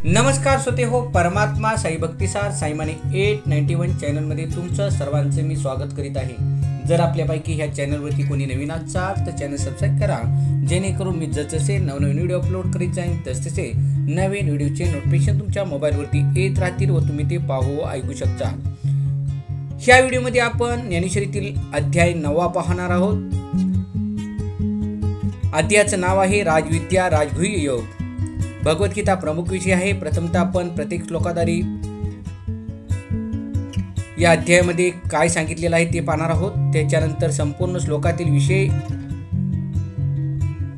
नमस्कार श्रोते हो, परमात्मा साई भक्तिसार साईमाने 891 चॅनलमध्ये तुमचं सर्वांचे मी स्वागत करीत आहे। जर आपल्यापैकी ह्या चॅनलवरती कोणी नवीन असाल तर चॅनल सबस्क्राईब करा, जेणेकरून मी जसजसे नवनवीन व्हिडिओ अपलोड करीत जाईन तसतसे नवीन व्हिडिओचे नोटिफिकेशन तुमच्या मोबाईलवरती येत राहतील व तुम्ही ते पाहू ऐकू शकता। ह्या व्हिडिओमध्ये आपण ज्ञानेश्वरीतील अध्याय 9 पाहणार आहोत। अध्यायाचं नाव आहे राजविद्या राजगुह्य योग। भगवद्गीता प्रमुख विषय आहे। प्रथमतः आपण प्रत्येक श्लोकाद्वारे या अध्यायामध्ये काय सांगितलेलं आहे ते पाहणार आहोत। त्याच्यानंतर संपूर्ण श्लोकातील विषय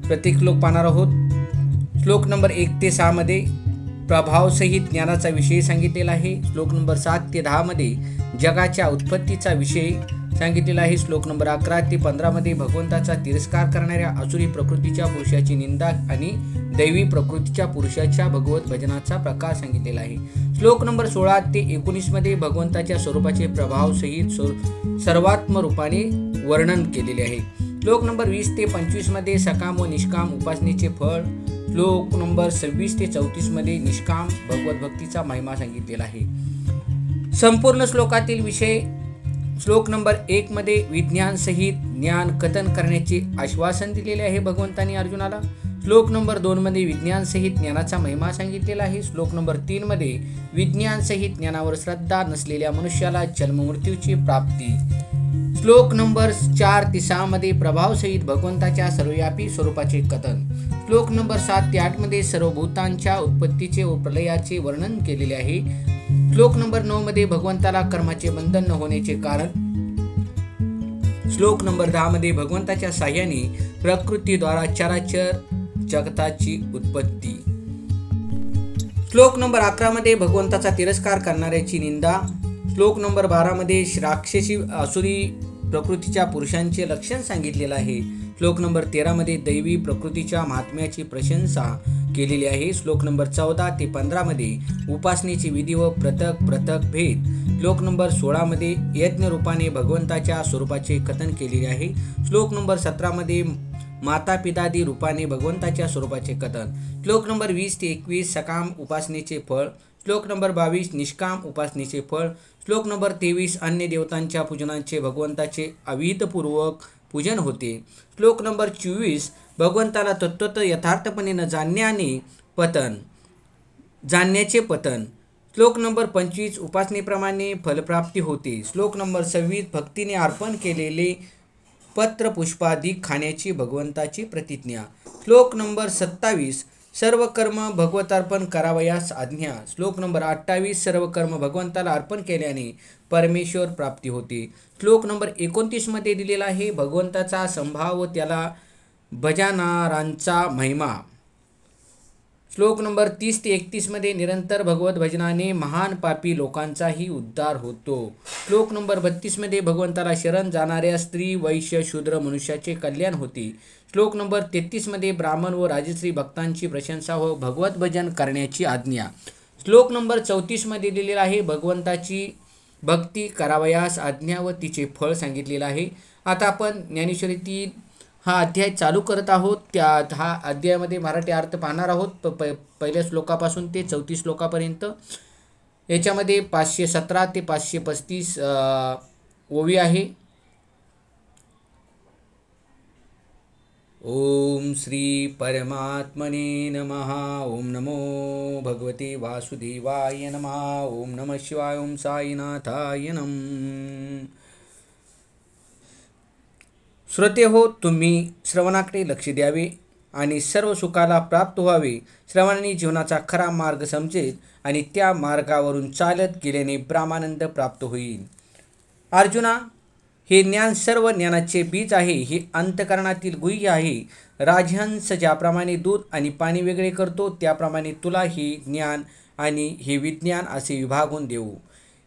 प्रत्येक श्लोक पाहणार आहोत। श्लोक नंबर 1 ते 6 मध्ये प्रभावसहित ज्ञानाचा विषय सांगितलेला आहे। श्लोक नंबर 7 ते 10 मध्ये जगाच्या उत्पत्तीचा विषय सांगितलेला आहे। श्लोक नंबर 11 ते 15 मध्ये भगवंताचा तिरस्कार करणाऱ्या असुरी प्रकृतीच्या पुरुषाची निंदा आणि दैवी प्रकृतीच्या पुरुषाच्या भगवत भजनाचा प्रकार सांगितलेला आहे। श्लोक नंबर 16 ते 19 मध्ये भगवंताच्या स्वरूपाचे प्रभाव सहित सर्वात्म रूपाने वर्णन केलेले आहे। श्लोक नंबर 20 ते 25 मध्ये सकाम व निष्काम उपासनेचे फळ। श्लोक नंबर 26 ते 34 मध्ये निष्काम भगवत भक्तीचा महिमा सांगितलेला आहे। संपूर्ण श्लोकातील विषय श्लोक नंबर 1 मध्ये विज्ञान सहित ज्ञान कथन करण्याचे आश्वासन दिलेले आहे भगवंतांनी अर्जुनाला। श्लोक नंबर 2 मध्ये विज्ञान सहित ज्ञानाचा महिमा सांगितलेला आहे। श्लोक नंबर 3 मध्ये विज्ञान सहित ज्ञानावर श्रद्धा नसलेल्या मनुष्याला जन्म मृत्यूची प्राप्ती। श्लोक नंबर 4 ते 6 मध्ये प्रभाव सहित भगवंताच्या सर्वव्यापी स्वरूपाचे कथन। श्लोक नंबर 7 ते 8 मध्ये सर्व भूतांच्या उत्पत्तीचे व प्रलयाचे वर्णन केलेले आहे। श्लोक नंबर 9 मध्ये भगवंताला कर्माचे बंधन न होण्याचे कारण। श्लोक नंबर 10 मध्ये भगवंताच्या साह्याने प्रकृतीद्वारा चराचर जगताची उत्पत्ती। श्लोक नंबर 11 मध्ये भगवंताचा तिरस्कार करणाऱ्याची निंदा। श्लोक नंबर 12 मध्ये राक्षसी असुरी प्रकृतीच्या पुरुषांचे लक्षण सांगितलेलं आहे। श्लोक नंबर 13 मध्ये दैवी प्रकृतीच्या महात्म्याची प्रशंसा केलेली आहे। श्लोक नंबर 14 ते 15 मध्ये उपासनेची विधी व पृथक भेद। श्लोक नंबर 16 मध्ये यज्ञ रूपाने भगवंताच्या स्वरूपाचे कथन केलेले आहे। श्लोक नंबर 17 मध्ये माता पितादी रूपाने भगवंताच्या स्वरूपाचे कथन। श्लोक नंबर 20 ते 21 सकाम उपासनेचे फळ। श्लोक नंबर 22 निष्काम उपासनेचे फळ। श्लोक नंबर 23 अन्य देवतांच्या पूजनाचे भगवंताचे अविधपूर्वक पूजन होते। श्लोक नंबर 24 भगवंताला तत्वत यथार्थपणे न जाणण्याचे पतन। श्लोक नंबर 25 उपासनेप्रमाणे फलप्राप्ती होते। श्लोक नंबर 26 भक्तीने अर्पण केलेले पत्र पुष्पाधिक खाण्याची भगवंताची प्रतिज्ञा। श्लोक नंबर 27 सर्व कर्म भगवतार्पण करावयास आज्ञा। श्लोक नंबर 28 सर्व कर्म भगवंताला अर्पण केल्याने परमेश्वर प्राप्ती होते। श्लोक नंबर 29 मध्ये दिलेला आहे भगवंताचा संभाव व त्याला भजनारांचा महिमा। श्लोक नंबर 30 ते 31 मध्ये निरंतर भगवत भजनाने महान पापी लोकांचाही उद्धार होतो। श्लोक नंबर 32 मध्ये भगवंताला शरण जाणाऱ्या स्त्री वैश्य शूद्र मनुष्याचे कल्याण होते। श्लोक नंबर 33 मध्ये ब्राह्मण व राजश्री भक्तांची प्रशंसा व भगवत भजन करण्याची आज्ञा। श्लोक नंबर 34 मध्ये दिलेला आहे भगवंताची भक्ती करावयास आज्ञा व तिचे फळ सांगितलेलं आहे। आता आपण ज्ञानेश्वरीतील हा अध्याय चालू करत आहोत। त्यात हा अध्यायामध्ये मराठी अर्थ पाहणार आहोत पहिल्या श्लोकापासून ते 34 श्लोकापर्यंत। याच्यामध्ये 517 ते 535 ओवी आहे। ओम श्री परमात्मने नमः। ओम नमो भगवते वासुदेवाय नमः। ओम नमः शिवाय। ओम साईनाथाय नमः। श्रोते हो, तुम्ही श्रवणाकडे लक्ष द्यावे आणि सर्व सुखाला प्राप्त व्हावे। श्रवणाने जीवनाचा खरा मार्ग समजेल आणि त्या मार्गावरून चालत गेल्याने ब्रह्मानंद प्राप्त होईल। अर्जुना, हे ज्ञान सर्व ज्ञानाचे बीज आहे। हे अंतःकरणातील गुह्य आहे। राजहंस ज्याप्रमाणे दूध आणि पाणी वेगळे करतो त्याप्रमाणे तुला हे ज्ञान आणि हे विज्ञान असे विभागून देऊ।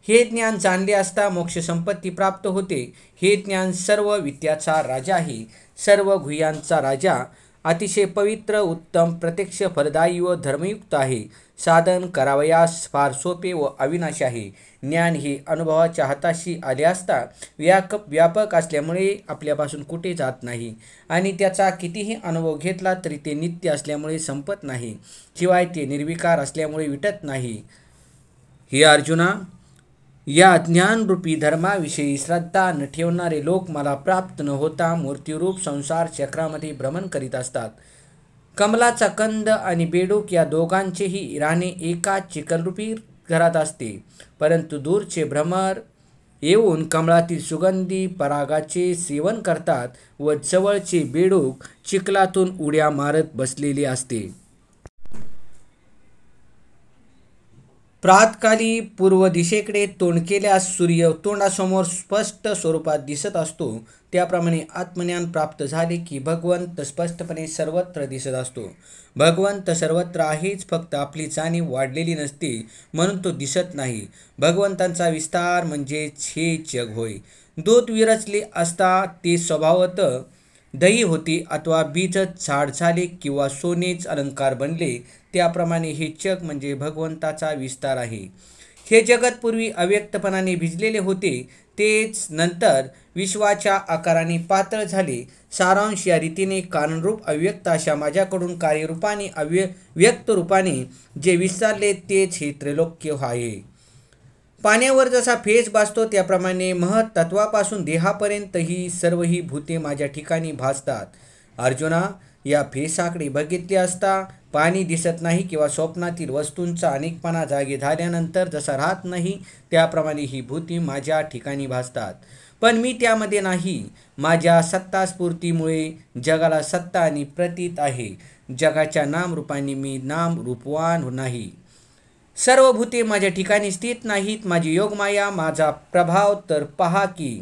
हे ज्ञान जाणले असता मोक्ष संपत्ती प्राप्त होते। हे ज्ञान सर्व विद्याचा राजा आहे, सर्व गुह्यांचा राजा अतिशय पवित्र, उत्तम, प्रत्यक्ष, फलदायी व धर्मयुक्त आहे. साधन करावयास फार सोपे व अविनाशी आहे. ज्ञान हे अनुभवाच्या हाताशी आले असता व्यापक असल्यामुळे आपल्यापासून कुठे जात नाही आणि त्याचा कितीही अनुभव घेतला तरी ते नित्य असल्यामुळे संपत नाही. शिवाय ते निर्विकार असल्यामुळे विटत नाही. हे अर्जुना, या ज्ञानरूपी धर्माविषयी श्रद्धा न ठेवणारे लोक मला प्राप्त न होता मूर्तिरूप संसार चक्रामध्ये भ्रमण करीत असतात. कमलाचा कंद आणि बेडूक या दोघांचेही राहणे एकाच चिखलरूपी घरात असते, परंतु दूरचे भ्रमर येऊन कमळातील सुगंधी परागाचे सेवन करतात व जवळचे बेडूक चिखलातून उड्या मारत बसलेले असते. प्रातकाली पूर्व दिशेकडे तोंड केल्यास सूर्य तोंडासमोर स्पष्ट स्वरूपात दिसत असतो, त्याप्रमाणे आत्मज्ञान प्राप्त झाले की भगवंत स्पष्टपणे सर्वत्र दिसत असतो. भगवंत सर्वत्र आहेच, फक्त आपली जाणीव वाढलेली नसते म्हणून तो दिसत नाही. भगवंतांचा विस्तार म्हणजेच हे जग होय. दूध विरचले असता ते स्वभावतः दही होते अथवा बीजच झाड झाले किंवा सोनेच अलंकार बनले, त्याप्रमाणे हे जग म्हणजे भगवंताचा विस्तार आहे. हे जगत पूर्वी अव्यक्तपणाने भिजलेले होते, तेच नंतर विश्वाच्या आकाराने पातळ झाले. सारांश या रीतीने कारणरूप अव्यक्त अशा माझ्याकडून कार्यरूपाने व्यक्त रूपाने जे विस्तारले तेच हे त्रैलोक्य आहे. पाण्यावर जसा फेस भासतो त्याप्रमाणे महत् तत्वापासून देहापर्यंत ही सर्व ही भूते माझ्या ठिकाणी भासतात. अर्जुना, या फेसाकडे बघितले असता पाणी दिसत नाही किंवा स्वप्नातील वस्तूंचा अनेकपणा जागे झाल्यानंतर जसा राहत नाही त्याप्रमाणे ही भूती माझ्या ठिकाणी भासतात, पण मी त्यामध्ये नाही. माझ्या सत्तास्फूर्तीमुळे जगाला सत्ता आणि प्रतीत आहे. जगाच्या नामरूपाने मी नाम रूपवान नाही. सर्व भूते माझ्या ठिकाणी स्थित नाहीत. माझी योगमाया, माझा प्रभाव तर पहा की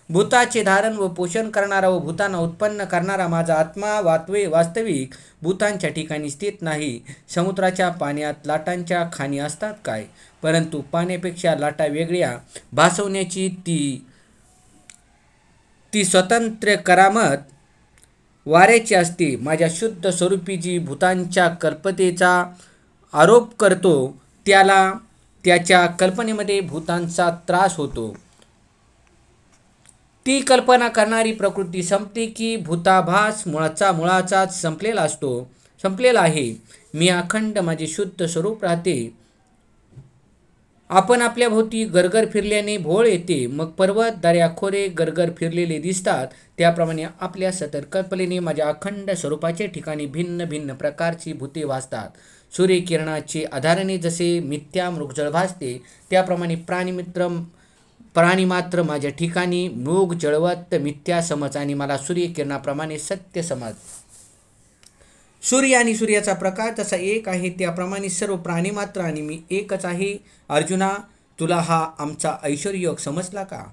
भूताचे धारण व पोषण करणारा व भूतांना उत्पन्न करणारा माझा आत्मा वास्तविक भूतांच्या ठिकाणी स्थित नाही. समुद्राच्या पाण्यात लाटांच्या खाणी असतात काय, परंतु पाण्यापेक्षा लाटा वेगळ्या भासवण्याची ती स्वतंत्र करामत वाऱ्याची असते. माझ्या शुद्ध स्वरूपी जी भूतांच्या कल्पतेचा आरोप करतो त्याला त्याच्या कल्पनेमध्ये भूतांचा त्रास होतो. ती कल्पना करणारी प्रकृती संपते की भूताभास मुळाचाच संपलेला आहे. मी अखंड माझे शुद्ध स्वरूप राहते. आपण आपल्या भोवती गरगर फिरल्याने भोळ येते, मग पर्वत, दऱ्या, खोरे गरगर फिरलेले दिसतात. त्याप्रमाणे आपल्या सतर्कपणे माझ्या अखंड स्वरूपाच्या ठिकाणी भिन्न भिन्न प्रकारची भूते भासतात. सूर्यकिरणाचे आधाराने जसे मिथ्या मृगजळ भासते त्याप्रमाणे प्राणी मात्र माझ्या ठिकाणी मृग जळवत मिथ्या समज आणि मला सूर्यकिरणाप्रमाणे सत्य समज. सूर्य आणि सूर्याचा प्रकाश जसा एक आहे त्याप्रमाणे सर्व प्राणी मात्र आणि मी एकच आहे. अर्जुना, तुला हा आमचा ऐश्वर्योग समजला का?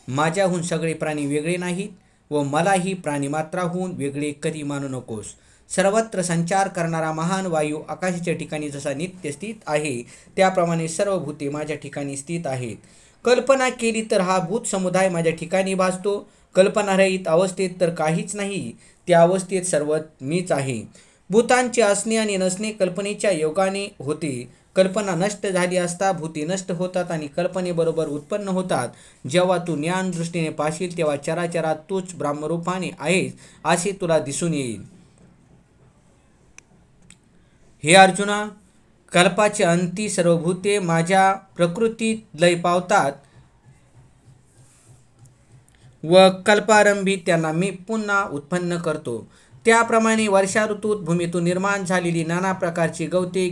माझ्याहून सगळे प्राणी वेगळे नाहीत व मलाही प्राणीमात्राहून वेगळे कधी मानू नकोस. सर्वत्र संचार करणारा महान वायू आकाशाच्या ठिकाणी जसा नित्य स्थित आहे त्याप्रमाणे सर्व भूते माझ्या ठिकाणी स्थित आहेत. कल्पना केली तर हा भूत समुदाय माझ्या ठिकाणी भासतो. कल्पनारहित अवस्थेत तर काहीच नाही, त्या अवस्थेत सर्व मीच आहे. भूतांचे असणे आणि नसणे कल्पनेच्या योगाने होते. कल्पना नष्ट झाली असता भूते नष्ट होतात आणि कल्पनेबरोबर उत्पन्न होतात. जेव्हा तू ज्ञान दृष्टीने पाहशील तेव्हा चराचरात तूच ब्रह्मरूपाने आहेस असे तुला दिसून येईल. हे अर्जुना, कल्पाच्या अंती सर्व भूते माझ्या प्रकृतीत लय पावतात व कल्पारंभी त्यांना मी पुन्हा उत्पन्न करतो. त्याप्रमाणे वर्षा ऋतूत भूमीतून निर्माण झालेली नाना प्रकारची गवते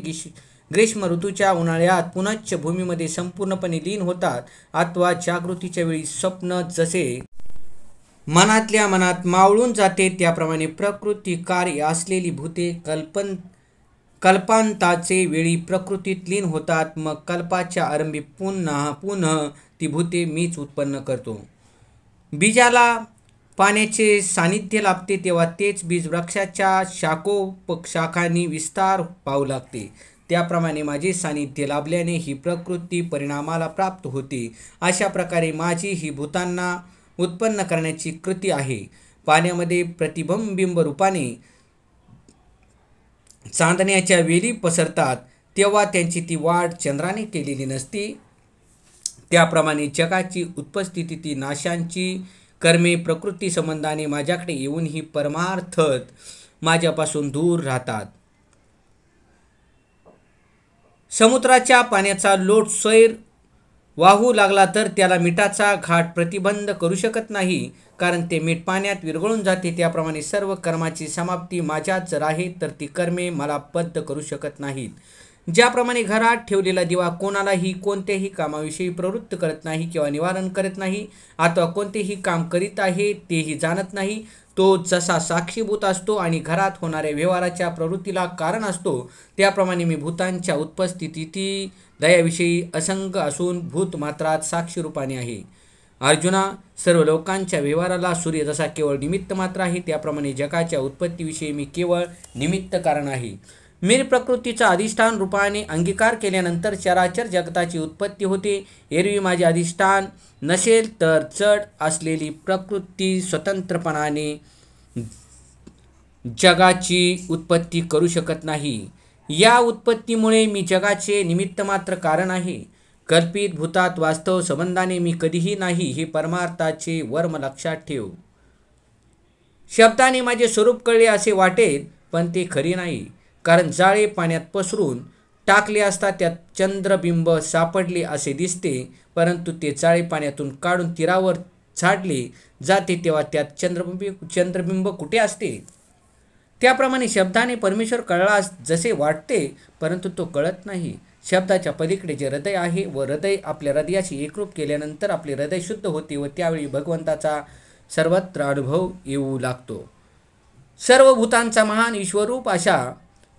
ग्रीष्म ऋतूच्या उन्हाळ्यात पुनश्च भूमीमध्ये संपूर्णपणे लीन होतात. अथवा जागृतीच्या वेळी स्वप्न जसे मनातल्या मनात मावळून जाते त्याप्रमाणे प्रकृती कार्य असलेली भूते कल्पांताचे वेळी प्रकृतीत लीन होतात. मग कल्पाच्या आरंभी पुन्हा ती भूते मीच उत्पन्न करतो. बीजाला पाण्याचे सानिध्य लाभते तेव्हा तेच बीज वृक्षाच्या शाखोपशाखांनी विस्तार पाहू लागते. त्याप्रमाणे माझे सानिध्य लाभल्याने ही प्रकृती परिणामाला प्राप्त होते. अशा प्रकारे माझी ही भूतांना उत्पन्न करण्याची कृती आहे. पाण्यामध्ये प्रतिबिंब रूपाने चांदण्याच्या वेली पसरतात तेव्हा त्यांची ती वाढ चंद्राने केलेली नसते, त्याप्रमाणे जगाची उत्पत्ती ती नाशांची कर्मे प्रकृती संबंधाने माझ्याकडे येऊनही परमार्थत माझ्यापासून दूर राहतात. समुद्राच्या पाण्याचा लोट सैर वाहू लागला तर त्याला मिठाचा घाट प्रतिबंध करू शकत नाही, कारण ते मीठ पाण्यात विरघळून जाते. त्याप्रमाणे सर्व कर्माची समाप्ती माझ्यात जर आहे तर ती कर्मे मला बद्ध करू शकत नाहीत. ज्याप्रमाणे घरात ठेवलेला दिवा कोणालाही कोणत्याही कामाविषयी प्रवृत्त करत नाही किंवा निवारण करत नाही अथवा कोणतेही काम करीत आहे तेही जाणत नाही, तो जसा साक्षीभूत असतो आणि घरात होणाऱ्या व्यवहाराच्या प्रवृत्तीला कारण असतो, त्याप्रमाणे मी भूतांच्या उत्पत्ती दयाविषयी असंग असून भूत मात्रात साक्षी रूपाने आहे. अर्जुना, सर्व लोकांच्या व्यवहाराला सूर्य जसा केवळ निमित्त मात्र आहे, त्याप्रमाणे जगाच्या उत्पत्तीविषयी मी केवळ निमित्त कारण आहे. मी प्रकृतीचा अधिष्ठान रूपाने अंगीकार केल्यानंतर चराचर जगताची उत्पत्ती होते. एरवी माझे अधिष्ठान नसेल तर जड असलेली प्रकृती स्वतंत्रपणाने जगाची उत्पत्ती करू शकत नाही. या उत्पत्तीमुळे मी जगाचे निमित्त मात्र कारण आहे. कल्पित भूतात वास्तव संबंधाने मी कधीही नाही, हे परमार्थाचे वर्म लक्षात ठेव. शब्दाने माझे स्वरूप कळले असे वाटेल, पण ते खरे नाही, कारण जाळे पाण्यात पसरून टाकले असता त्यात चंद्रबिंब सापडले असे दिसते, परंतु ते जाळे पाण्यातून काढून तीरावर झाडले जाते तेव्हा त्यात चंद्रबिंब कुठे असते. त्याप्रमाणे शब्दाने परमेश्वर कळला जसे वाटते, परंतु तो कळत नाही. शब्दाच्या पलीकडे जे हृदय आहे व हृदय आपल्या हृदयाशी एकरूप केल्यानंतर आपले हृदय शुद्ध होते व त्यावेळी भगवंताचा सर्वत्र अनुभव येऊ लागतो. सर्व भूतांचा महान ईश्वरूप अशा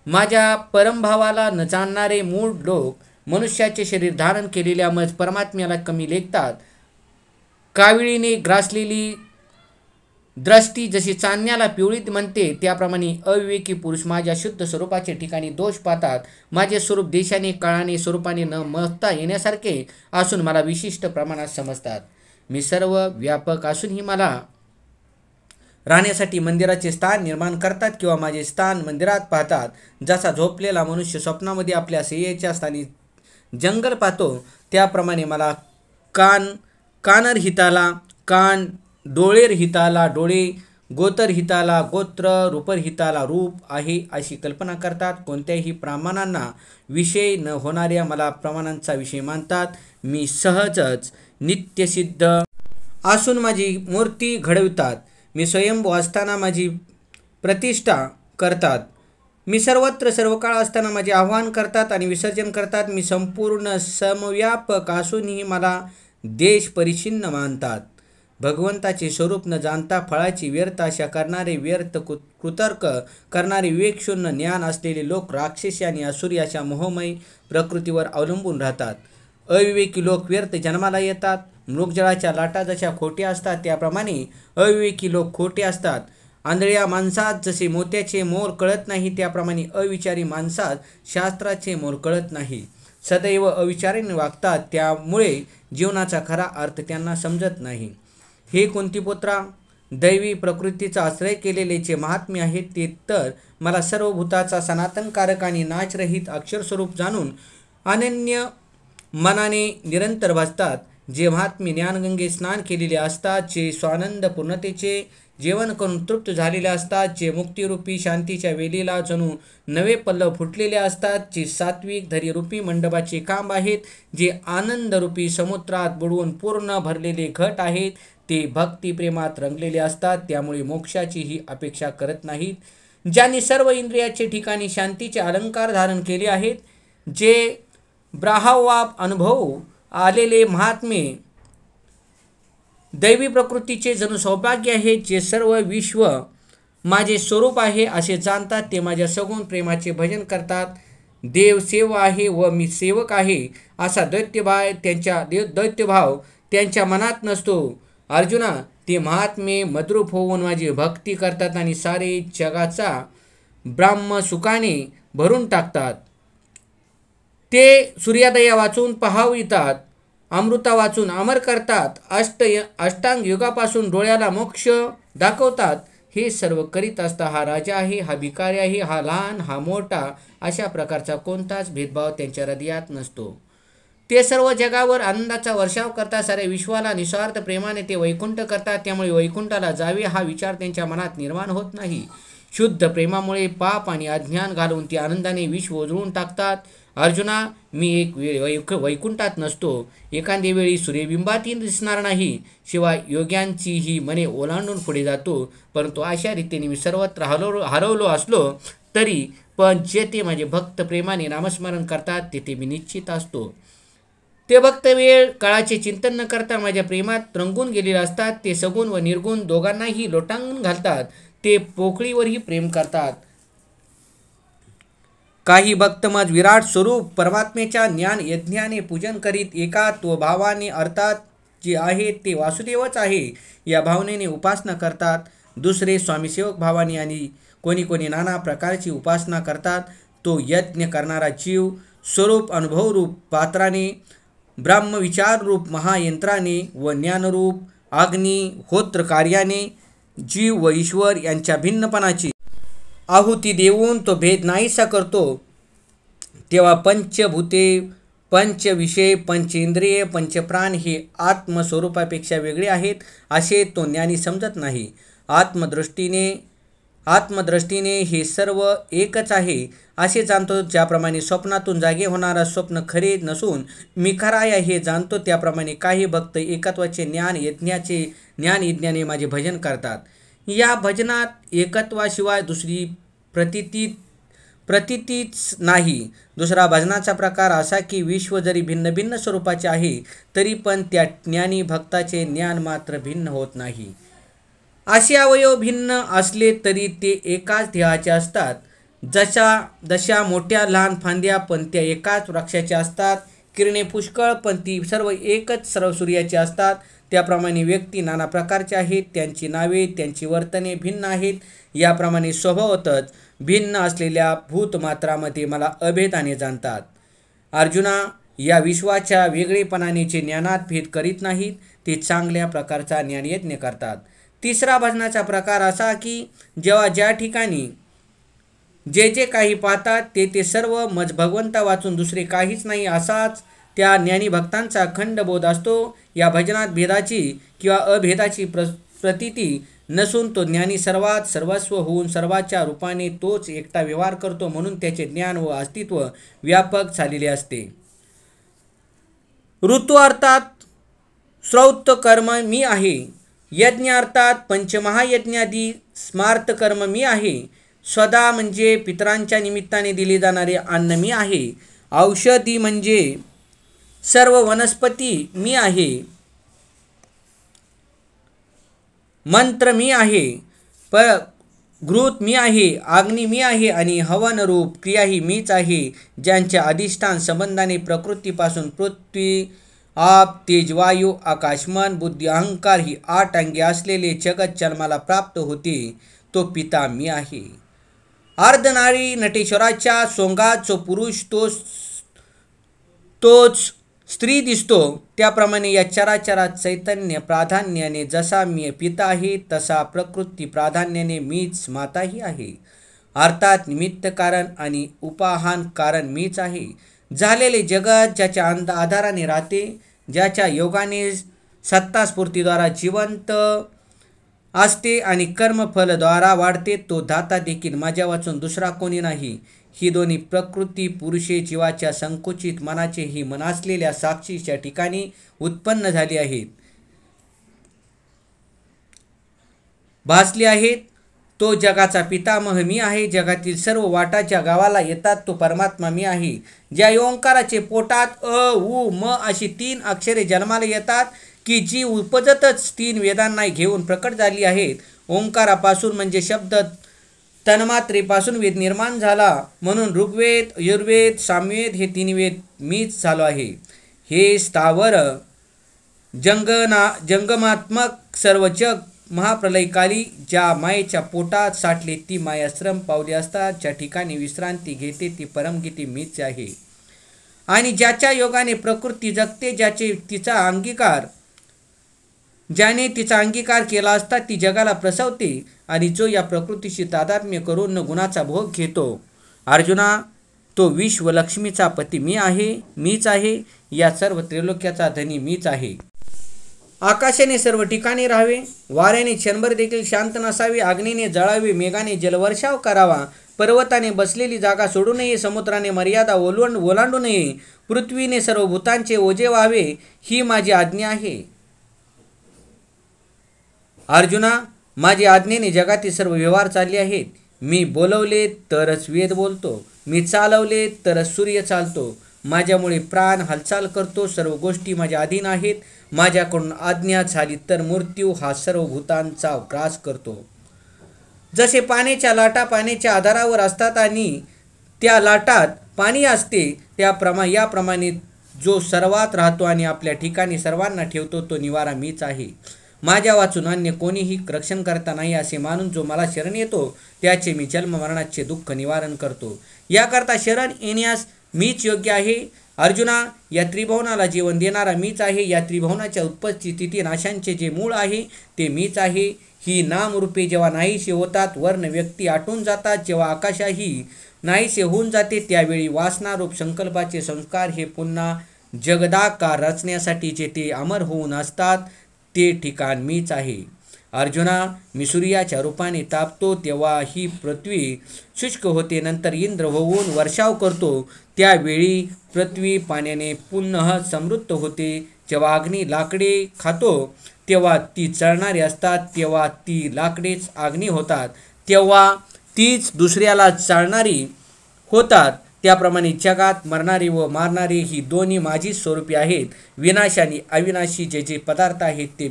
माझ्या परमभावाला न जाणणारे मूळ लोक मनुष्याचे शरीर धारण केलेल्या मज परमात्म्याला कमी लेखतात. काविळीने ग्रासलेली दृष्टी जशी चांदण्याला पिवळीत म्हणते, त्याप्रमाणे अविवेकी पुरुष माझ्या शुद्ध स्वरूपाचे ठिकाणी दोष पाहतात. माझे स्वरूप देशाने काळाने स्वरूपाने न मोजता येण्यासारखे असून मला विशिष्ट प्रमाणात समजतात. मी सर्व व्यापक असूनही मला राहण्यासाठी मंदिराचे स्थान निर्माण करतात किंवा माझे स्थान मंदिरात पाहतात. जसा झोपलेला मनुष्य स्वप्नामध्ये आपल्या शय्येच्या स्थानी जंगल पाहतो, त्याप्रमाणे मला कानर हिताला कान, डोळेर हिताला डोळे, गोतर हिताला गोत्र, रूपर हिताला रूप आहे अशी कल्पना करतात. कोणत्याही प्रमाणांना विषय न होणाऱ्या मला प्रमाणांचा विषय मानतात. मी सहजच नित्यसिद्ध असून माझी मूर्ती घडवितात. मी स्वयंभू असताना माझी प्रतिष्ठा करतात. मी सर्वत्र सर्वकाळ असताना माझे आवाहन करतात आणि विसर्जन करतात. मी संपूर्ण समव्यापक असूनही मला देश परिच्छिन्न मानतात. भगवंताचे स्वरूप न जाणता फळाची व्यर्थ आशा करणारे, व्यर्थ कुतर्क करणारे, विवेकशून्य ज्ञान असलेले लोक राक्षसी आणि असुरी अशा मोहमय प्रकृतीवर अवलंबून राहतात. अविवेकी लोक व्यर्थ जन्माला येतात. मृगजळाच्या लाटा जशा खोट्या असतात त्याप्रमाणे अविवेकी लोक खोटे असतात. आंधळ्या माणसात जसे मोत्याचे मोल कळत नाही, त्याप्रमाणे अविचारी माणसात शास्त्राचे मोल कळत नाही. सदैव अविचाराने वागतात, त्यामुळे जीवनाचा खरा अर्थ त्यांना समजत नाही. हे कुंतीपुत्रा, दैवी प्रकृतीचा आश्रय केलेले जे महात्मे आहेत ते तर मला सर्व भूताचा सनातनकारक आणि नाचरहित अक्षरस्वरूप जाणून अनन्य मनाने निरंतर भासतात. जे महात्मे ज्ञानगंगे स्नान केलेले असतात, जे स्वानंद पूर्णतेचे जेवण करून तृप्त झालेले असतात, जे मुक्तिरूपी शांतीच्या वेलीला जणू नवे पल्लव फुटलेले असतात, जे सात्विक धैर्यरूपी मंडपाचे खांब आहेत, जे आनंदरूपी समुद्रात बुडवून पूर्ण भरलेले घट आहेत, ते भक्तिप्रेमात रंगलेले असतात, त्यामुळे मोक्षाचीही अपेक्षा करत नाहीत. ज्यांनी सर्व इंद्रियाचे ठिकाणी शांतीचे अलंकार धारण केले आहेत, जे ब्राह्मवाप अनुभव आलेले महात्मे दैवी प्रकृतीचे जणू सौभाग्य आहे, जे सर्व विश्व माझे स्वरूप आहे असे जाणतात, ते माझ्या सगुण प्रेमाचे भजन करतात. देव सेव आहे व मी सेवक आहे असा दैत्यभाव त्यांच्या मनात नसतो. अर्जुना, ते महात्मे मद्रूप होऊन माझी भक्ती करतात आणि सारे जगाचा ब्रह्मसुखाने भरून टाकतात. ते सूर्योदय वाचून पहावितात, अमृता वाचून अमर करतात, अष्टांग युगापासून डोळ्याला मोक्ष दाखवतात. हे सर्व करीत असता हा राजा आहे, हा भिकारी आहे, हा लहान, हा मोठा, अशा प्रकारचा कोणताच भेदभाव त्यांच्या हृदयात नसतो. ते सर्व जगावर आनंदाचा वर्षाव करतात. साऱ्या विश्वाला निस्वार्थ प्रेमाने ते वैकुंठ करतात. त्यामुळे वैकुंठाला जावे हा विचार त्यांच्या मनात निर्माण होत नाही. शुद्ध प्रेमामुळे पाप आणि अज्ञान घालून ते आनंदाने विश्व उजळून टाकतात. अर्जुना, मी एक वेळ वैकुंठात नसतो, एखाद्या वेळी सूर्यबिंबातही दिसणार नाही. शिवाय योग्यांची ही मने ओलांडून पुढे जातो. परंतु अशा रीतीने मी सर्वत्र हरवलो असलो तरी पण जेथे माझे भक्त प्रेमाने नामस्मरण करतात तेथे मी निश्चित असतो. ते भक्त वेळ काळाचे चिंतन न करता माझ्या प्रेमात रंगून गेलेले असतात. ते सगुण व निर्गुण दोघांनाही लोटांगण घालतात. ते पोकळीवरही प्रेम करतात. काही भक्त मज विराट स्वरूप परमात्मेच्या ज्ञान यज्ञाने पूजन करीत एकात्व भावाने, अर्थात जे आहे ते वासुदेवच आहे या भावनेने उपासना करतात. दुसरे स्वामीसेवक भावाने आणि कोणी कोणी नाना प्रकारची उपासना करतात. तो यज्ञ करणारा जीव स्वरूप अनुभवरूप पात्राने, ब्रह्मविचाररूप महायंत्राने व ज्ञानरूप अग्निहोत्र कार्याने जीव व ईश्वर यांच्या भिन्नपणाची आहुती देऊन तो भेद नाहीसा करतो. तेव्हा पंचभूते, पंचविषय, पंचेंद्रिय, पंचप्राण हे आत्मस्वरूपापेक्षा वेगळे आहेत असे तो ज्ञानी समजत नाही. आत्मदृष्टीने हे सर्व एकच आहे असे जाणतो. ज्याप्रमाणे स्वप्नातून जागे होणारा स्वप्न खरे नसून मी खरा आहे हे जाणतो, त्याप्रमाणे काही भक्त एकत्वाचे ज्ञान यज्ञाने माझे भजन करतात. या भजनात एकत्वाशिवाय दुसरी प्रतीतीच नाही. दुसरा भजनाचा प्रकार असा की विश्व जरी भिन्न भिन्न स्वरूपाचे आहे तरी पण त्या ज्ञानी भक्ताचे ज्ञान मात्र भिन्न होत नाही. असे अवयव भिन्न असले तरी ते एकाच देहाचे असतात. जशा मोठ्या लहान फांद्या पण त्या एकाच वृक्षाच्या असतात. किरणे पुष्कळ पण ती सर्व एकच सर्व सूर्याची असतात. त्याप्रमाणे व्यक्ती नाना प्रकारचे आहेत. त्यांची नावे, त्यांची वर्तने भिन्न आहेत. याप्रमाणे स्वभावतच भिन्न असलेल्या भूतमात्रामध्ये मला अभेदाने जाणतात. अर्जुना, या विश्वाच्या वेगळेपणाने जे ज्ञानात भेद करीत नाहीत ते चांगल्या प्रकारचा ज्ञानयज्ञ करतात. तिसरा भजनाचा प्रकार असा की जेव्हा ज्या ठिकाणी जे काही पाहतात ते सर्व मज भगवंता वाचून दुसरे काहीच नाही असाच त्या ज्ञानी भक्तांचा अखंड बोध असतो. या भजनात भेदाची किंवा अभेदाची प्रतीती नसून तो ज्ञानी सर्वात सर्वस्व होऊन सर्वाच्या रूपाने तोच एकटा व्यवहार करतो. म्हणून त्याचे ज्ञान व अस्तित्व व्यापक झालेले असते. ऋतू अर्थात श्रौत कर्म मी आहे. यज्ञ अर्थात पंचमहायज्ञादी स्मार्त कर्म मी आहे. स्वदा म्हणजे पितरांच्या निमित्ताने दिले जाणारे अन्न मी आहे. औषधी म्हणजे सर्व वनस्पती मी आहे. मंत्र मी आहे. घृत मी आहे. अग्नी मी आहे आणि हवन रूप क्रिया ही मीच आहे. ज्यांच्या अधिष्ठान संबंधाने प्रकृतीपासून पृथ्वी, आप, तेज, वायू, आकाश, मन, बुद्धी, अहंकार ही 8 अंगे असलेले जगत जन्माला प्राप्त होते तो पिता मी आहे. अर्धनारी नटेश्वराच्या सोंगात जो पुरुष तोच स्त्री दिसतो, त्याप्रमाणे या चराचरात चैतन्य प्राधान्याने जसा मी पिता आहे तसा प्रकृती प्राधान्याने मीच माताही आहे. अर्थात निमित्त कारण आणि उपाहान कारण मीच आहे. झालेले जगत ज्याच्या आधाराने राहते, ज्याच्या योगाने सत्तास्फूर्तीद्वारा जिवंत असते आणि कर्मफलद्वारा वाढते, तो दाता देखील माझ्या वाचून दुसरा कोणी नाही. ही दोन्ही प्रकृती पुरुषे जीवाच्या संकुचित मनाचे ही मन असलेल्या साक्षीच्या ठिकाणी उत्पन्न झाली आहेत, भासली आहेत. तो जगाचा पितामह मी आहे. जगातील सर्व वाटा ज्या गावाला येतात तो परमात्मा मी आहे. ज्या ओंकाराचे पोटात अ, उ, म अशी 3 अक्षरे जन्माला येतात की जी उपजतच 3 वेदांना घेऊन प्रकट झाली आहेत. ओंकारापासून म्हणजे शब्द तन्मात्रेपासून वेद निर्माण झाला. म्हणून ऋग्वेद, यजुर्वेद, सामवेद हे 3 वेद मीच झालो आहे. हे स्थावर जंगमात्मक सर्व जग महाप्रलयकाली ज्या मायेच्या पोटात साठले ती माया श्रम पावली असतात. ज्या ठिकाणी विश्रांती घेते ती परमगीती मीच आहे. आणि ज्याच्या योगाने प्रकृती जगते, ज्याचे तिचा अंगीकार ज्याने तिचा अंगीकार केला असता ती जगाला प्रसवते आणि जो या प्रकृतीशी तादात्म्य करून गुणाचा भोग घेतो. अर्जुना, तो विश्वलक्ष्मीचा पती मी आहे, मीच आहे. या सर्व त्रैलोक्याचा धनी मीच आहे. आकाशाने सर्व ठिकाणी राहावे, वाऱ्याने क्षणभर देखील शांत नसावे, अग्नीने जळावे, मेघाने जलवर्षाव करावा, पर्वताने बसलेली जागा सोडू नये, समुद्राने मर्यादा ओलांडू नये, पृथ्वीने सर्व भूतांचे ओझे व्हावे, ही माझी आज्ञा आहे. अर्जुना, माझी आज्ञेने जगातील सर्व व्यवहार चालले आहेत. मी बोलवले तरच वेद बोलतो, मी चालवले तरच सूर्य चालतो. माझ्यामुळे प्राण हालचाल करतो, सर्व गोष्टी माझ्या अधीन आहेत. माझ्याकडून आज्ञा झाली तर मृत्यू हा सर्व भूतांचा ग्रास करतो. जसे पाण्याच्या लाटा पाण्याच्या आधारावर असतात आणि त्या लाटात पाणी असते, याप्रमाणे जो सर्वात राहतो आणि आपल्या ठिकाणी सर्वांना ठेवतो तो निवारा मीच आहे. माझ्या वाचून अन्य कोणीही रक्षण करता नाही असे मानून जो मला शरण येतो त्याचे मी जन्म मरणाचे दुःख निवारण करतो. याकरता शरण येण्यास मीच योग्य आहे. अर्जुना, या त्रिभुवनाला जीवन देणारा मीच आहे. या त्रिभुवनाच्या उत्पत्ती स्थिती नाशांचे जे मूळ आहे ते मीच आहे. ही नामरूपे जेव्हा नाहीसे होतात, वर्ण व्यक्ती आटून जातात, जेव्हा आकाशाही नाहीसे होऊन जाते, त्यावेळी वासनारूप संकल्पाचे संस्कार हे पुन्हा जगदाकार रचण्यासाठी जेथे अमर होऊन असतात ते ठिकाण मीच आहे. अर्जुना, मी सूर्याच्या रूपाने तापतो तेव्हा ही पृथ्वी शुष्क होते, नंतर इंद्र होऊन वर्षाव करतो, त्यावेळी पृथ्वी पाण्याने पुन्हा समृद्ध होते. जेव्हा अग्नी लाकडे खातो तेव्हा ती जळणारी असतात, तेव्हा ती लाकडेच अग्नी होतात, तेव्हा तीच दुसऱ्याला चालणारी होतात. त्याप्रमाणे जगात मरणारे व मारणारे ही दोन्ही माझी स्वरूपी आहेत. विनाशी आणि अविनाशी जे जे पदार्थ आहेत ते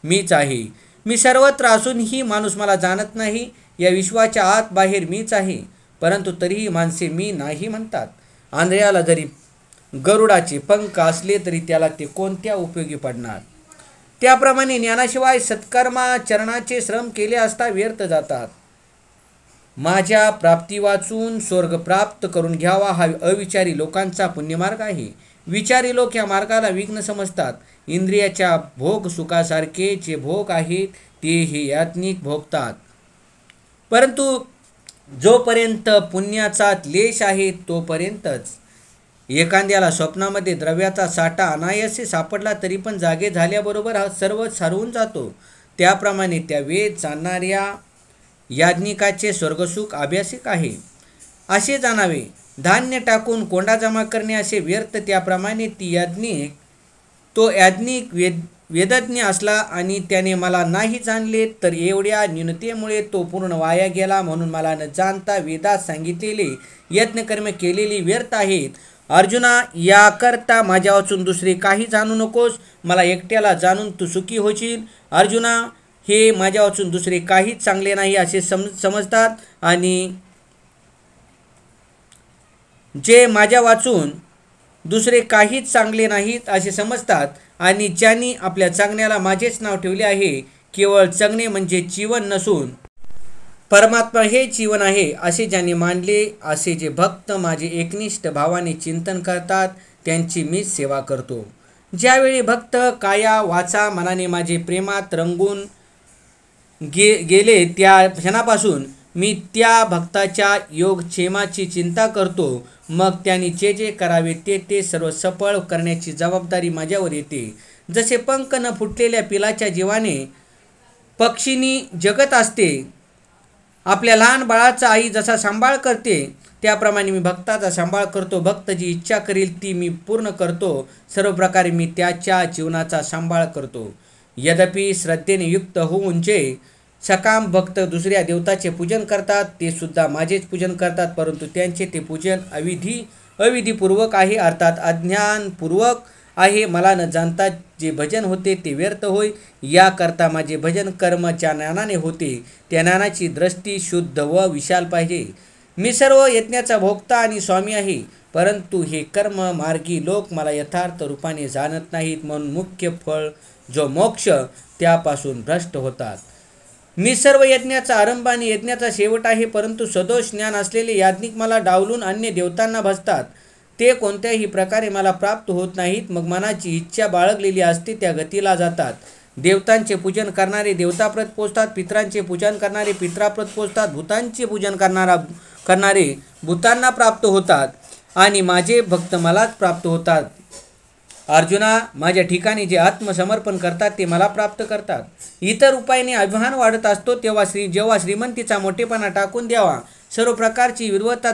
मीच आहे. मी सर्वत्र असूनही माणूस मला जाणत नाही. या विश्वाच्या आत बाहेर मीच आहे, परंतु तरीही माणसे मी नाही म्हणतात. आंधळ्याला जरी गरुडाचे पंख असले तरी त्याला ते कोणत्या उपयोगी पडणार. त्याप्रमाणे ज्ञानाशिवाय सत्कर्माचरणाचे श्रम केले असता व्यर्थ जातात. माझ्या प्राप्ती वाचून स्वर्ग प्राप्त करून घ्यावा हा अविचारी लोकांचा पुण्यमार्ग आहे. विचारी लोक या मार्गाला विघ्न समजतात. इंद्रियाच्या भोग सुखासारखे जे भोग आहेत ते हे याज्ञिक भोगतात, परंतु जोपर्यंत पुण्याचा लेश आहे तोपर्यंतच. एखाद्याला स्वप्नामध्ये द्रव्याचा साठा अनायासे सापडला तरी पण जागे झाल्याबरोबर हा सर्व हरवून जातो. त्याप्रमाणे त्या वेद जाणणाऱ्या याज्ञिकाचे स्वर्गसुख अभ्यासिक आहे असे जाणावे. धान्य टाकून कोंडा जमा करणे असे व्यर्थ. त्याप्रमाणे तो याज्ञिक वेदज्ञ असला आणि त्याने मला नाही जाणले तर एवढ्या न्यूनतेमुळे तो पूर्ण वाया गेला. म्हणून मला न जाणता वेदात सांगितलेले यज्ञकर्म केलेली व्यर्थ आहेत. अर्जुना, याकरता माझ्या वाचून दुसरे काही जाणू नकोस. मला एकट्याला जाणून तू सुखी होशील. अर्जुना, हे माझ्या वाचून दुसरे काहीच चांगले नाही असे समजतात आणि जे माझ्या वाचून दुसरे काहीच चांगले नाहीत असे समजतात आणि ज्यांनी आपल्या चांगण्याला माझेच नाव ठेवले आहे. केवळ चांगणे म्हणजे जीवन नसून परमात्मा हे जीवन आहे असे ज्यांनी मानले, असे जे भक्त माझे एकनिष्ठ भावाने चिंतन करतात त्यांची मीच सेवा करतो. ज्यावेळी भक्त काया वाचा मनाने माझे प्रेमात रंगून गेले त्या क्षणापासून मी त्या भक्ताच्या योगक्षेमाची चिंता करतो. मग त्यांनी जे जे करावे ते सर्व सफळ करण्याची जबाबदारी माझ्यावर येते. जसे पंख न फुटलेल्या पिलाच्या जीवाने पक्षीनी जगत असते, आपल्या लहान बाळाचा आई जसा सांभाळ करते त्याप्रमाणे मी भक्ताचा सांभाळ करतो. भक्त जी इच्छा करील ती मी पूर्ण करतो. सर्व प्रकारे मी त्याच्या जीवनाचा सांभाळ करतो. यद्यपि श्रद्धेने युक्त होऊन जे सकाम भक्त दुसऱ्या देवताचे पूजन करतात ते सुद्धा माझेच पूजन करतात, परंतु त्यांचे ते पूजन अविधीपूर्वक आहे, अर्थात अज्ञानपूर्वक आहे. मला न जाणता जे भजन होते ते व्यर्थ होय. याकरता माझे भजन कर्म ज्या ज्ञानाने होते त्या ज्ञानाची दृष्टी शुद्ध व विशाल पाहिजे. मी सर्व यज्ञाचा भोक्ता आणि स्वामी आहे, परंतु हे कर्म मार्गी लोक मला यथार्थ रूपाने जाणत नाहीत, म्हणून मुख्य फळ जो मोक्ष त्यापासून भ्रष्ट होतात. मी सर्व यज्ञाचा आरंभ आणि यज्ञाचा शेवट आहे, परंतु सदोष ज्ञान असलेले याज्ञिक मला डावलून अन्य देवतांना भजतात. ते कोणत्याही प्रकारे मला प्राप्त होत नाहीत. मग मनाची इच्छा बाळगलेली असते त्या गतीला जातात. देवतांचे पूजन करणारे देवताप्रत पोचतात, पितरांचे पूजन करणारे पितराप्रत पोचतात, भूतांचे पूजन करणारे भूतांना प्राप्त होतात आणि माझे भक्त मलाच प्राप्त होतात. अर्जुना, माझ्या ठिकाणी जे आत्मसमर्पण करतात ते मला प्राप्त करतात. इतर उपायाने अभिमान वाढत असतो जेव्हा श्रीमंतीचा मोठेपणा टाकून द्यावा, सर्व प्रकारची विद्वत्ता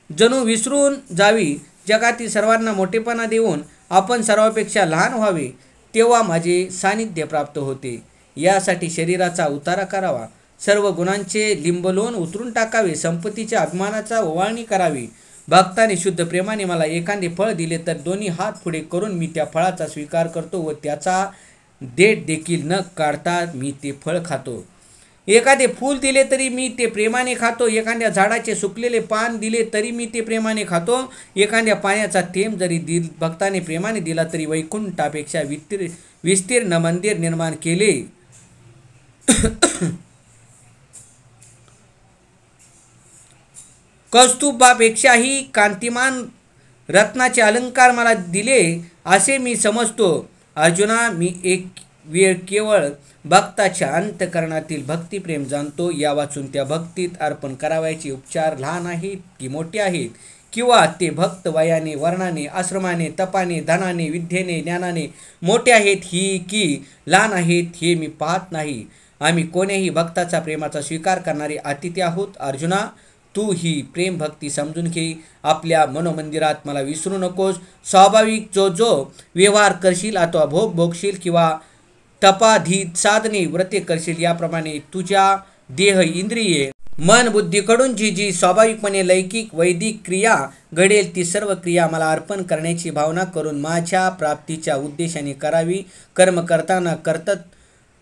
जणू विसरून जावी, जगातील सर्वांना मोठेपणा देऊन आपण सर्वांपेक्षा लहान व्हावे, तेव्हा माझे सानिध्य प्राप्त होते. यासाठी शरीराचा उतारा करावा, सर्व गुणांचे लिंबलोन उतरून टाकावे, संपत्तीच्या अभिमानाचा ओवाळणी करावी. भक्ताने शुद्ध प्रेमाने मला एखादे फळ दिले तर दोन्ही हात पुढे करून मी त्या फळाचा स्वीकार करतो व त्याचा देठ देखील न काढता मी ते फळ खातो. एखादे फूल दिले तरी मी ते प्रेमाने खातो, एखाद्या झाडाचे सुकलेले पान दिले तरी मी ते प्रेमाने खातो, एखाद्या पाण्याचा थेंब जरी भक्ताने प्रेमाने दिला तरी वैकुंठापेक्षा विस्तीर्ण मंदिर निर्माण केले. कौस्तुभापेक्षाही कांतिमान रत्नाचे अलंकार मला दिले असे मी समजतो. अर्जुना, मी एक वेळ केवळ भक्ताच्या अंतःकरणातील भक्तिप्रेम जाणतो. या वाचून त्या भक्तीत अर्पण करावयाचे उपचार लहान आहेत की मोठे आहेत, किंवा ते भक्त वयाने, वर्णाने, आश्रमाने, तपाने, धनाने, विद्येने, ज्ञानाने मोठे आहेत की लहान आहेत, हे मी पाहत नाही. आम्ही कोण्याही भक्ताचा प्रेमाचा स्वीकार करणारे अतिथी आहोत. अर्जुना, तू ही प्रेम भक्ती समजून घे. आपल्या मनोमंदिरात मला विसरू नकोस. स्वाभाविक जो व्यवहार करशील अथवा भोग भोगशील किंवा तपाधीत साधने व्रते करशील, याप्रमाणे तुझ्या देह, इंद्रिये, मन, बुद्धीकडून जी स्वाभाविकपणे लौकिक वैदिक क्रिया घडेल ती सर्व क्रिया मला अर्पण करण्याची भावना करून माझ्या प्राप्तीच्या उद्देशाने करावी. कर्म करताना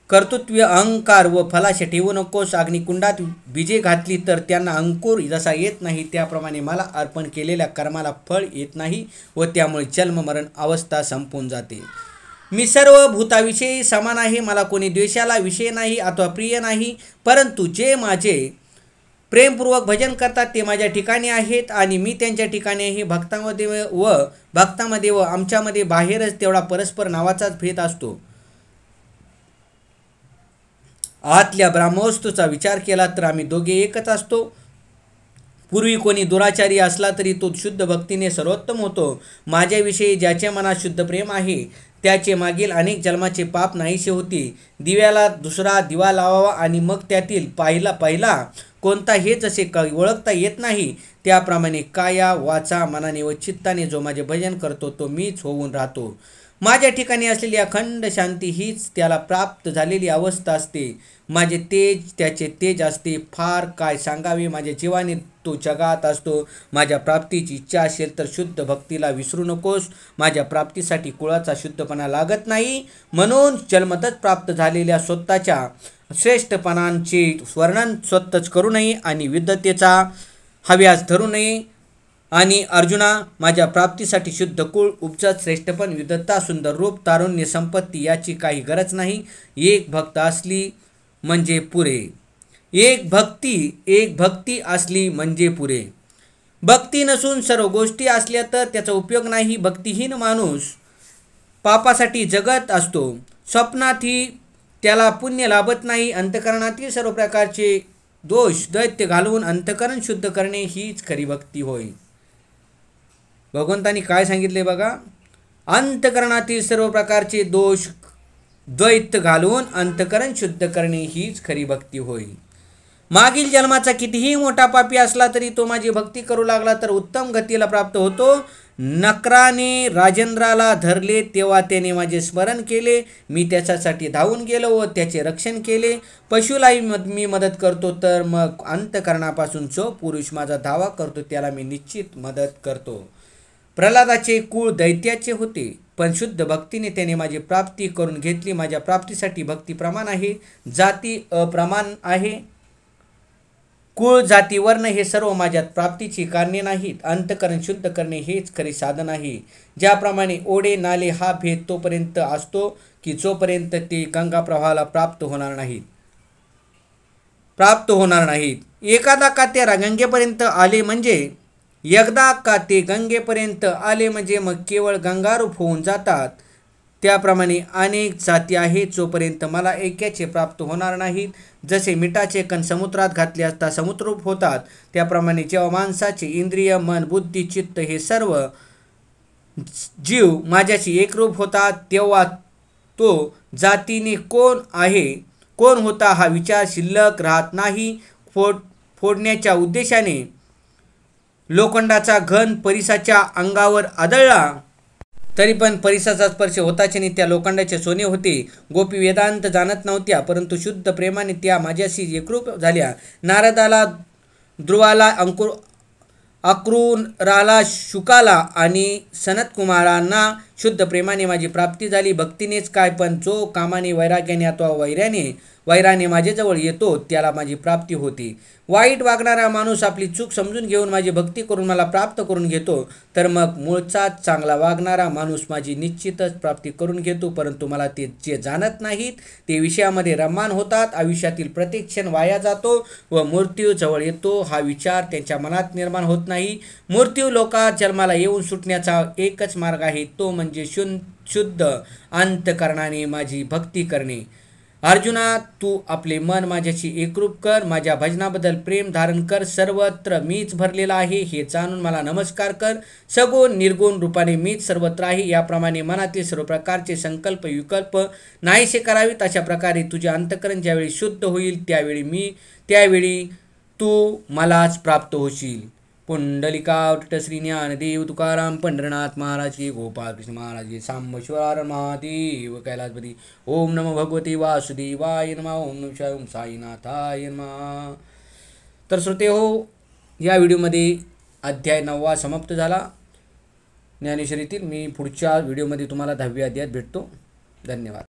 कर्तृत्व, अहंकार व फलाशे ठेवू नकोस. अग्निकुंडात बीजे घातली तर त्यांना अंकुर जसा येत नाही, त्याप्रमाणे मला अर्पण केलेल्या कर्माला फळ येत नाही व त्यामुळे जन्ममरण अवस्था संपून जाते. मी सर्व भूताविषयी समान आहे. मला कोणी द्वेषाला विषय नाही अथवा प्रिय नाही, परंतु जे माझे प्रेमपूर्वक भजन करतात ते माझ्या ठिकाणी आहेत आणि मी त्यांच्या ठिकाणी आहे. भक्तामध्ये व आमच्यामध्ये बाहेरच तेवढा परस्पर नावाचाच भेद असतो. आतल्या ब्रह्मवस्तूचा विचार केला तर आम्ही दोघे एकच असतो. पूर्वी कोणी दुराचारी असला तरी तो शुद्ध भक्तीने सर्वोत्तम होतो. माझ्याविषयी ज्याच्या मनात शुद्ध प्रेम आहे त्याचे मागील अनेक जन्माचे पाप नाहीसे होते. दिव्याला दुसरा दिवा लावावा आणि मग त्यातील पहिला कोणता हे जसे ओळखता येत नाही, त्याप्रमाणे काया, वाचा, मनाने व चित्ताने जो माझे भजन करतो तो मीच होऊन राहतो. माझ्या ठिकाणी असलेली अखंड शांती हीच त्याला प्राप्त झालेली अवस्था असते. माझे तेज त्याचे तेज असते. फार काय सांगावे, माझ्या जीवाने तो जगात असतो. माझ्या प्राप्तीची इच्छा असेल तर शुद्ध भक्तीला विसरू नकोस. माझ्या प्राप्तीसाठी कुळाचा शुद्धपणा लागत नाही, म्हणून जन्मतच प्राप्त झालेल्या स्वतःच्या श्रेष्ठपणांचे वर्णन स्वतःच करू नये आणि विद्वत्तेचा हव्यास धरू नये. आणि अर्जुना, माझ्या प्राप्तीसाठी शुद्ध कुळ, उपजत, श्रेष्ठपण, विद्वत्ता, सुंदर रूप, तारुण्य, संपत्ती याची काही गरज नाही. एक भक्त असली म्हणजे पुरे. एक भक्ती असली म्हणजे पुरे. भक्ती नसून सर्व गोष्टी असल्या तर त्याचा उपयोग नाही. भक्तिहीन माणूस पापासाठी जगत असतो. स्वप्नातही त्याला पुण्य लाभत नाही. अंतःकरणातील सर्व प्रकारचे दोष दैत्य घालवून अंतःकरण शुद्ध करणे हीच खरी भक्ती होय. भगवंतांनी काय सांगितले बघा, अंतःकरणातील सर्व प्रकारचे दोष द्वैत घालवून अंतःकरण शुद्ध करणे हीच खरी भक्ती होय. मागील जन्माचा कितीही मोठा पापी असला तरी तो माझी भक्ती करू लागला तर उत्तम गतीला प्राप्त होतो. नकराने राजेंद्राला धरले तेव्हा त्याने माझे स्मरण केले. मी त्याच्यासाठी धावून गेलो व त्याचे रक्षण केले. पशुलाही मी मदत करतो तर मग अंतःकरणापासून जो पुरुष माझा धावा करतो त्याला मी निश्चित मदत करतो. प्रल्हादाचे कुळ दैत्याचे होते, पण शुद्ध भक्तीने त्याने माझी प्राप्ती करून घेतली. माझ्या प्राप्तीसाठी भक्ती प्रमाण आहे, जाती अप्रमाण आहे. कुळ, जाती, वर्ण हे सर्व माझ्या प्राप्तीची कारणे नाहीत. अंतःकरण शुद्ध करणे हेच खरे साधन आहे. ज्याप्रमाणे ओढे, नाले हा भेद तोपर्यंत असतो की जोपर्यंत ते गंगा प्रवाहाला प्राप्त होणार नाहीत. एकदा का ते गंगेपर्यंत आले म्हणजे मग केवळ गंगारूप होऊन जातात. त्याप्रमाणे अनेक जाती आहेत, जोपर्यंत मला ऐक्याचे प्राप्त होणार नाहीत. जसे मिठाचे कण समुद्रात घातले असता समुद्ररूप होतात, त्याप्रमाणे जेव्हा माणसाचे इंद्रिय, मन, बुद्धी, चित्त हे सर्व जीव माझ्याशी एकरूप होतात, तेव्हा तो जातीने कोण होता हा विचार शिल्लक राहत नाही. फोडण्याच्या उद्देशाने लोखंडाचा घन परिसाच्या अंगावर आदळला, तरी पण परिसाचा स्पर्श होताच नाही. त्या लोखंडाचे सोने होते. गोपी वेदांत जाणत नव्हत्या, परंतु शुद्ध प्रेमाने त्या माझ्याशी एकरूप झाल्या. नारदाला, ध्रुवाला, अक्रूराला, शुकाला आणि सनतकुमारांना शुद्ध प्रेमाने माझी प्राप्ती झाली. भक्तीनेच काय, पण जो कामाने, वैराग्याने अथवा वैराने माझ्याजवळ येतो त्याला माझी प्राप्ती होते. वाईट वागणारा माणूस आपली चूक समजून घेऊन माझी भक्ती करून मला प्राप्त करून घेतो, तर मग मूळचाच चांगला वागणारा माणूस माझी निश्चितच प्राप्ती करून घेतो. परंतु मला ते जे जाणत नाहीत ते विषयामध्ये रममाण होतात. आयुष्यातील प्रत्येक क्षण वाया जातो व मृत्यू जवळ येतो हा विचार त्यांच्या मनात निर्माण होत नाही. मृत्यू लोकात जन्माला येऊन सुटण्याचा एकच मार्ग आहे, तो म्हणजे शुद्ध अंतःकरणाने माझी भक्ती करणे. अर्जुना, तू आपले मन माझ्याशी एकरूप कर, माझ्या भजनाबद्दल प्रेम धारण कर. सर्वत्र मीच भरलेला आहे हे जाणून मला नमस्कार कर. सगुण निर्गुण रूपाने मीच सर्वत्र आहे, याप्रमाणे मनातील सर्व प्रकारचे संकल्प विकल्प नाहीसे करावेत. अशा प्रकारे तुझे अंतःकरण ज्यावेळी शुद्ध होईल त्यावेळी तू मलाच प्राप्त होशील. पुंडलिका श्री ज्ञानदेव तुकाराम पंढरनाथ महाराज की, गोपाळ कृष्ण महाराज की, सांबेश्वर महादेव कैलासपती. ओम नमो भगवते वासुदेवाय नमः. ओम नमः शिवाय. ओम साईनाथाय नमः. तर श्रोते हो, या व्हिडिओमध्ये अध्याय 9 समाप्त झाला ज्ञानेश्वरीतील. मी पुढच्या व्हिडिओमध्ये तुम्हाला 10व्या अध्यायात भेटतो. धन्यवाद.